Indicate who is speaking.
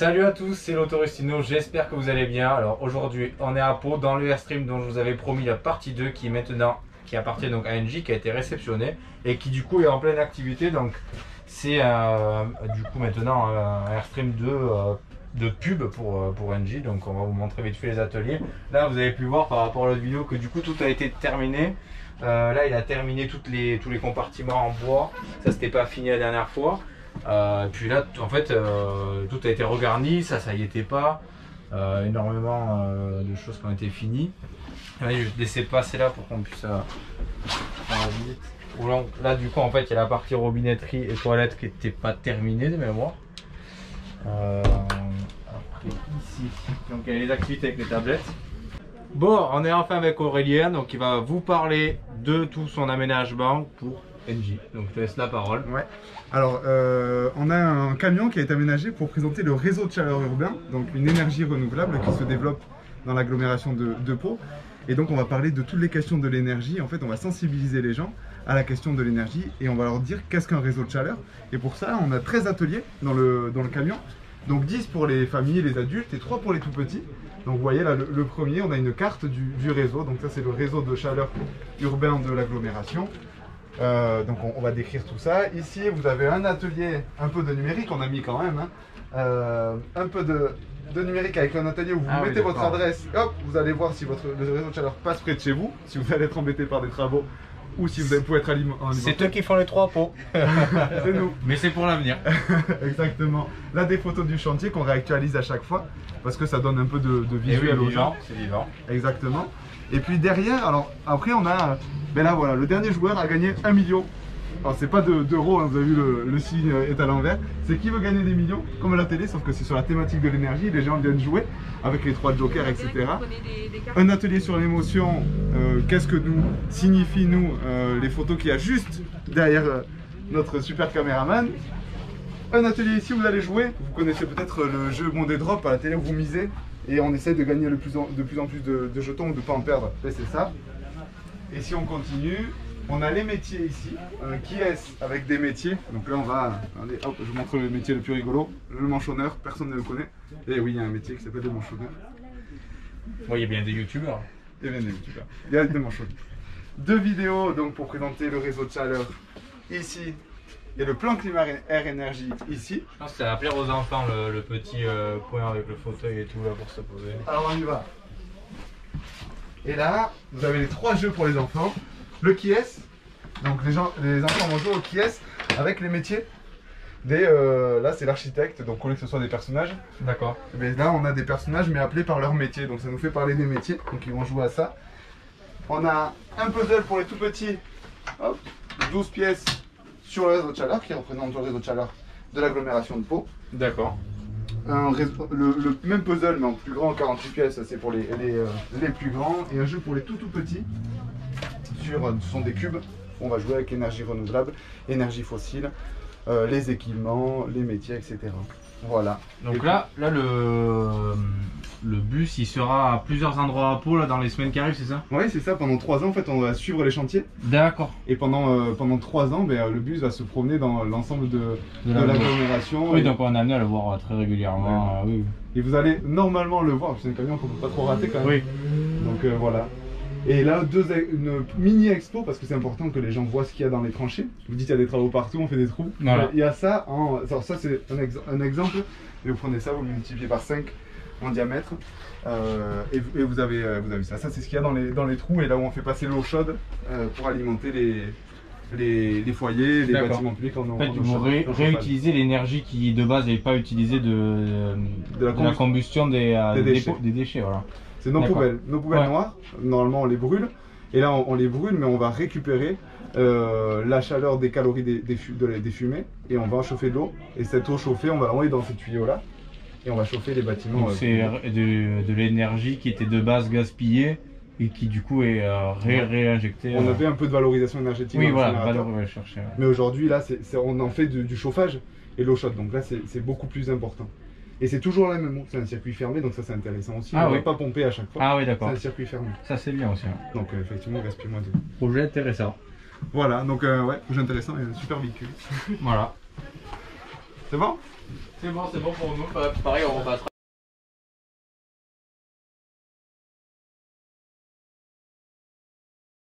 Speaker 1: Salut à tous, c'est l'Autorustino, j'espère que vous allez bien. Alors aujourd'hui on est à Pau dans le Airstream dont je vous avais promis la partie 2 qui est maintenant, qui appartient donc à NJ, qui a été réceptionné et qui du coup est en pleine activité. Donc c'est du coup maintenant un Airstream de pub pour NJ. Donc on va vous montrer vite fait les ateliers. Là vous avez pu voir par rapport à l'autre vidéo que du coup tout a été terminé. Là il a terminé tous les compartiments en bois, ça c'était pas fini la dernière fois. Puis là en fait tout a été regarni, ça y était pas, énormément de choses qui ont été finies. Allez, je vais laisser passer là pour qu'on puisse faire vite. Là du coup en fait il y a la partie robinetterie et toilette qui n'était pas terminée de mémoire. Après ici donc il y a les activités avec les tablettes. Bon, on est enfin avec Aurélien, donc il va vous parler de tout son aménagement pour NJ. Donc je te laisse la parole.
Speaker 2: Ouais. Alors, on a un camion qui a été aménagé pour présenter le réseau de chaleur urbain, donc une énergie renouvelable qui se développe dans l'agglomération de Pau. Et donc on va parler de toutes les questions de l'énergie. En fait, on va sensibiliser les gens à la question de l'énergie et on va leur dire qu'est-ce qu'un réseau de chaleur. Et pour ça, on a 13 ateliers dans le camion. Donc 10 pour les familles et les adultes et 3 pour les tout petits. Donc vous voyez là le premier, on a une carte du réseau. Donc ça c'est le réseau de chaleur urbain de l'agglomération. Donc on va décrire tout ça. Ici vous avez un atelier, un peu de numérique, on a mis quand même, hein, un peu de numérique avec un atelier où vous mettez votre adresse, hop, vous allez voir si le réseau de chaleur passe près de chez vous, si vous allez être embêté par des travaux ou si vous pouvez être alimenté.
Speaker 1: C'est eux qui font les 3 pots.
Speaker 2: C'est nous.
Speaker 1: Mais c'est pour l'avenir.
Speaker 2: Exactement. Là des photos du chantier qu'on réactualise à chaque fois parce que ça donne un peu de visuel aux gens.
Speaker 1: C'est vivant.
Speaker 2: Exactement. Et puis derrière, alors après on a, ben là voilà, le dernier joueur a gagné 1 million. Alors c'est pas d'euros, hein, vous avez vu le signe est à l'envers. C'est qui veut gagner des millions, comme à la télé, sauf que c'est sur la thématique de l'énergie. Les gens viennent jouer avec les 3 jokers, etc. Un atelier sur l'émotion, qu'est-ce que nous signifient nous les photos qu'il y a juste derrière notre super caméraman. Un atelier ici où vous allez jouer, vous connaissez peut-être le jeu Monday Drop à la télé où vous misez et on essaie de gagner de plus en plus de jetons ou de ne pas en perdre. Là c'est ça. Et si on continue, on a les métiers ici, qui est avec des métiers. Donc là on va, allez, hop, je vous montre le métier le plus rigolo, le manchonneur, personne ne le connaît. Et oui, il y a un métier qui s'appelle le manchonneur.
Speaker 1: Bon, il y a bien des youtubeurs.
Speaker 2: Il y a bien des youtubeurs. Il y a des manchonneurs. 2 vidéos donc pour présenter le réseau de chaleur ici. Et le plan climat air énergie ici.
Speaker 1: Je pense que ça va plaire aux enfants le petit point avec le fauteuil et tout là pour se poser.
Speaker 2: Alors on y va. Et là, vous avez les 3 jeux pour les enfants. Le qui est. Donc les enfants vont jouer au qui est avec les métiers. Là c'est l'architecte, donc au lieu que ce soit des personnages.
Speaker 1: D'accord.
Speaker 2: Mais là on a des personnages mais appelés par leur métier. Donc ça nous fait parler des métiers. Donc ils vont jouer à ça. On a un puzzle pour les tout petits. Hop, 12 pièces. Sur le réseau de chaleur, qui représente le réseau de chaleur de l'agglomération de Pau.
Speaker 1: D'accord.
Speaker 2: Le même puzzle, mais en plus grand, 48 pièces, c'est pour les plus grands. Et un jeu pour les tout petits. Ce sont des cubes. On va jouer avec énergie renouvelable, énergie fossile, les équipements, les métiers, etc. Voilà.
Speaker 1: Donc là le bus il sera à plusieurs endroits à Pau là, dans les semaines qui arrivent, c'est ça?
Speaker 2: Oui, c'est ça. Pendant 3 ans, en fait, on va suivre les chantiers.
Speaker 1: D'accord.
Speaker 2: Et pendant 3 ans, le bus va se promener dans l'ensemble de l'agglomération.
Speaker 1: Oui, donc on est amené à le voir très régulièrement. Oui.
Speaker 2: Et vous allez normalement le voir, c'est un camion qu'on ne peut pas trop rater quand même. Oui. Donc voilà. Et là, une mini expo, parce que c'est important que les gens voient ce qu'il y a dans les tranchées. Vous dites qu'il y a des travaux partout, on fait des trous. Voilà. Il y a ça, alors ça c'est un exemple. Et vous prenez ça, vous le multipliez par 5 en diamètre. Et vous avez ça. Ça c'est ce qu'il y a dans les trous et là où on fait passer l'eau chaude pour alimenter les foyers, les bâtiments publics. En
Speaker 1: fait, vous réutilisez l'énergie qui de base n'est pas utilisée de la combustion des déchets. Voilà.
Speaker 2: C'est nos poubelles noires, normalement on les brûle, et là on les brûle mais on va récupérer la chaleur des calories des fumées, et on va chauffer de l'eau, et cette eau chauffée on va l'envoyer dans ces tuyaux là, et on va chauffer les bâtiments.
Speaker 1: C'est de l'énergie qui était de base gaspillée, et qui du coup est réinjectée.
Speaker 2: On avait un peu de valorisation énergétique.
Speaker 1: Oui voilà, chercher.
Speaker 2: Mais aujourd'hui là on en fait du chauffage et l'eau chaude, donc là c'est beaucoup plus important. Et c'est toujours la même eau, c'est un circuit fermé, donc ça c'est intéressant aussi. On ne va pas pomper à chaque fois.
Speaker 1: Ah oui, d'accord.
Speaker 2: C'est un circuit fermé.
Speaker 1: Ça c'est bien aussi.
Speaker 2: Donc effectivement, on gaspille moins d'eau.
Speaker 1: Projet intéressant.
Speaker 2: Voilà, donc ouais, projet intéressant et un super véhicule.
Speaker 1: Voilà.
Speaker 2: C'est bon?
Speaker 1: C'est bon pour nous. Pareil, on repassera.